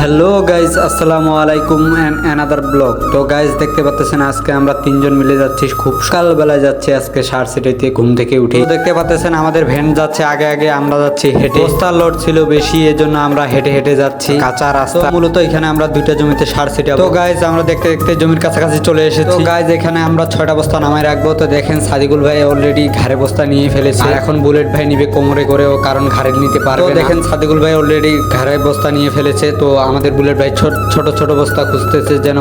Hello guys, আসসালামু আলাইকুম and another blog. তো গাইজ দেখতে পাচ্ছেন আজকে আমরা তিনজন মিলে যাচ্ছি, খুব সকালবেলায় যাচ্ছি আজকে সার সিটিতে ঘুম থেকে উঠে। তো দেখতে পাচ্ছেন আমাদের ভ্যান যাচ্ছে আগে আগে, আমরা যাচ্ছি হেঁটে। বস্তার লোড ছিল বেশি, এজন্য আমরা হেঁটে হেঁটে যাচ্ছি। কাঁচা রাস্তা, মূলত এখানে আমরা দুইটা জমিতে সার সিটাবো। তো গাইজ আমরা দেখতে দেখতে জমির কাছাকাছি চলে এসেছি। তো গাইজ এখানে আমরা 6টা বস্তা নামায় রাখবো। তো দেখেন সাদিকুল ভাই অলরেডি ঘাড়ে বস্তা নিয়ে ফেলেছে, এখন বুলেট ভাই নিবে কোমরে করেও, কারণ ঘাড়ে নিতে পারবে। তো দেখেন সাদিকুল ভাই অলরেডি ঘাড়ে বস্তা নিয়ে ফেলেছে। তো আমাদের বুলেট ভাই ছোট ছোট বস্তা খুঁজতেছে, যেন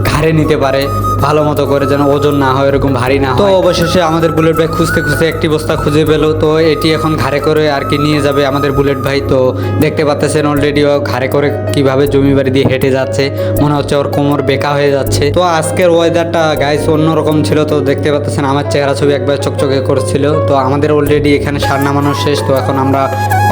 ঘাড়ে নিতে পারে ভালো মতো করে, যেন ওজন না হয়, এরকম ভারী না হয়। তো অবশেষে আমাদের বুলেট ভাই খুঁজতে খুঁজতে একটি বস্তা খুঁজে পেলো। তো এটি এখন ঘাড়ে করে আর কি নিয়ে যাবে আমাদের বুলেট ভাই। তো দেখতে পাচ্ছেন অলরেডি ও ঘাড়ে করে কিভাবে জমি বাড়ি দিয়ে হেঁটে যাচ্ছে, মনে হচ্ছে ওর কোমর বেঁকা হয়ে যাচ্ছে। তো আজকের ওয়েদারটা গাইস অন্যরকম ছিল। তো দেখতে পাচ্ছেন আমার চেহারা ছবি একবার চকচকে করছিল। তো আমাদের অলরেডি এখানে সার নামানো শেষ। তো এখন আমরা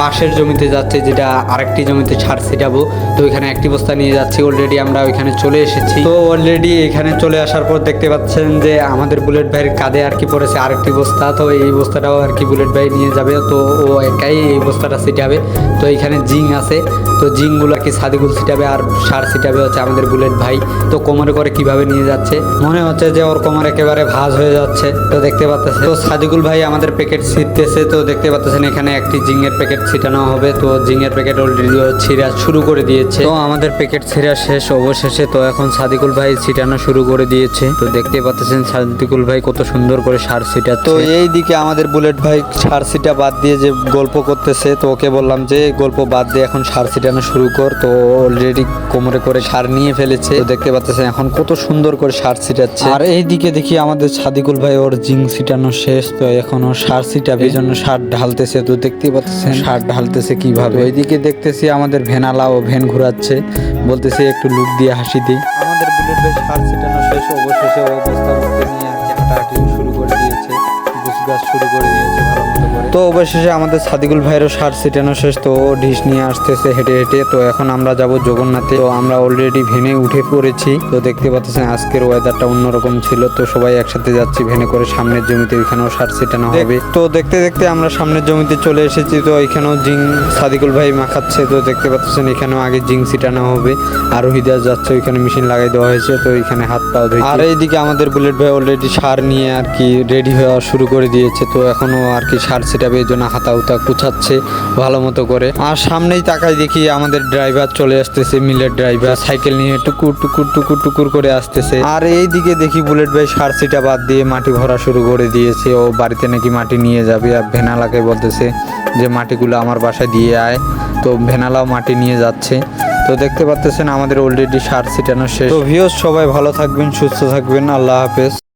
পাশের জমিতে যাচ্ছি, যেটা আরেকটি জমিতে সার ছিটাবো। তো এখানে একটি বস্তা নিয়ে যাচ্ছি, অলরেডি আমরা ওইখানে চলে এসেছি। তো অলরেডি এখানে চলে আসার পর দেখতে পাচ্ছেন যে আমাদের বুলেট ভাইয়ের কাঁধে আর কি পড়েছে আরেকটি বস্তা। তো এই বস্তাটাও আর কি বুলেট ভাই নিয়ে যাবে। তো ও একাই এই বস্তাটা ছিটাবে। তো এখানে জিং আছে, তো জিংগুলো আর কি সাদিকুল ছিটাবে, আর সার ছিটাবে হচ্ছে আমাদের বুলেট ভাই। তো কোমরে করে কিভাবে নিয়ে যাচ্ছে, মনে হচ্ছে যে ওর কোমর একেবারে ভাঁজ হয়ে যাচ্ছে। তো দেখতে পাচ্ছেন তো সাদিকুল ভাই আমাদের প্যাকেট ছিটতেছে। তো দেখতে পাচ্ছেন এখানে একটি জিংয়ের প্যাকেট ছিটানো হবে। তো জিংয়ের প্যাকেট অলরেডি ছিঁড়া শুরু করে দিয়েছে। তো আমাদের প্যাকেট ছিঁড়া শেষ অবশেষে। তো এখন সাদিকুল ভাই ছিটানো শুরু করে দিয়েছে। তো দেখতে পাচ্ছেন সাদিকুল ভাই কত সুন্দর করে সার ছিটাচ্ছে। তো এই দিকে আমাদের বুলেট ভাই সার ছিটা বাদ দিয়ে যে গল্প করতেছে। তো ওকে বললাম যে গল্প বাদ দিয়ে এখন সার ছিটানো শুরু কর। তো অলরেডি কোমরে করে সার নিয়ে ফেলেছে। তো দেখতে পাচ্ছেন এখন কত সুন্দর করে সার ছিটাচ্ছে। আর এই দিকে দেখি আমাদের সাদিকুল ভাই ওর জিং ছিটানো শেষ। তো এখন ও সার ছিটাবে, এই জন্য সার ঢালতেছে। তো দেখতে পাচ্ছেন সার ঢালতেছে কিভাবে। এইদিকে দেখতেছি আমাদের ভ্যানালা ও ভ্যান ঘুরাচ্ছে, বলতেছে একটু লুক দিয়ে হাসি দিই। আমাদের বুলেট ভাই সার ছিটানো শেষ অবশেষে ও বস্তা ভর্তি নিয়ে আর কি হাঁটাহাঁটি শুরু করে দিয়েছে, গাছ শুরু করে দিয়েছে ভালো মতো করে। তো অবশেষে আমাদের সাদিকুল ভাইয়েরও সার ছিটানো শেষ। তো ও ঢিস নিয়ে আসতেছে হেঁটে হেঁটে। তো এখন আমরা যাব জগন্নাথে। তো আমরা অলরেডি ভেনে উঠে পড়েছি। তো দেখতে পাচ্ছেন আজকের ওয়েদারটা অন্যরকম ছিল। তো সবাই একসাথে যাচ্ছি ভেনে করে সামনের জমিতে, ওইখানেও সার ছিটানো হবে। তো দেখতে দেখতে আমরা সামনের জমিতে চলে এসেছি। তো এখানেও জিং সাদিকুল ভাই মাখাচ্ছে। তো দেখতে পাচ্ছেন এখানেও আগে জিং ছিটানো হবে। আর রোহিদাস যাচ্ছে, ওইখানে মেশিন লাগাই দেওয়া হয়েছে। তো এখানে হাত পা ধুই। আর এইদিকে আমাদের বুলেট ভাই অলরেডি সার নিয়ে আর কি রেডি হওয়া শুরু করে দিয়েছে। তো এখনো আর কি সার ছিটাবে, এই জন্য হাতা হুতা কুচাচ্ছে ভালো মতো করে। আর সামনেই তাকাই দেখি আমাদের ড্রাইভার চলে আসতেছে, মিলের ড্রাইভার সাইকেল নিয়ে টুকুর টুকুর টুকুর টুকুর করে আসতেছে। আর এই দিকে দেখি বুলেট ভাই সার ছিটা বাদ দিয়ে মাটি ভরা শুরু করে দিয়েছে। ও বাড়িতে নাকি মাটি নিয়ে যাবে। আর ভেনালাকে বলতেছে যে মাটিগুলো আমার বাসায় দিয়ে আয়। তো ভেনালাও মাটি নিয়ে যাচ্ছে। তো দেখতে পাচ্ছেন আমাদের অলরেডি সার ছিটানো শেষ। তো ভিউয়ার্স সবাই ভালো থাকবেন, সুস্থ থাকবেন, আল্লাহ হাফেজ।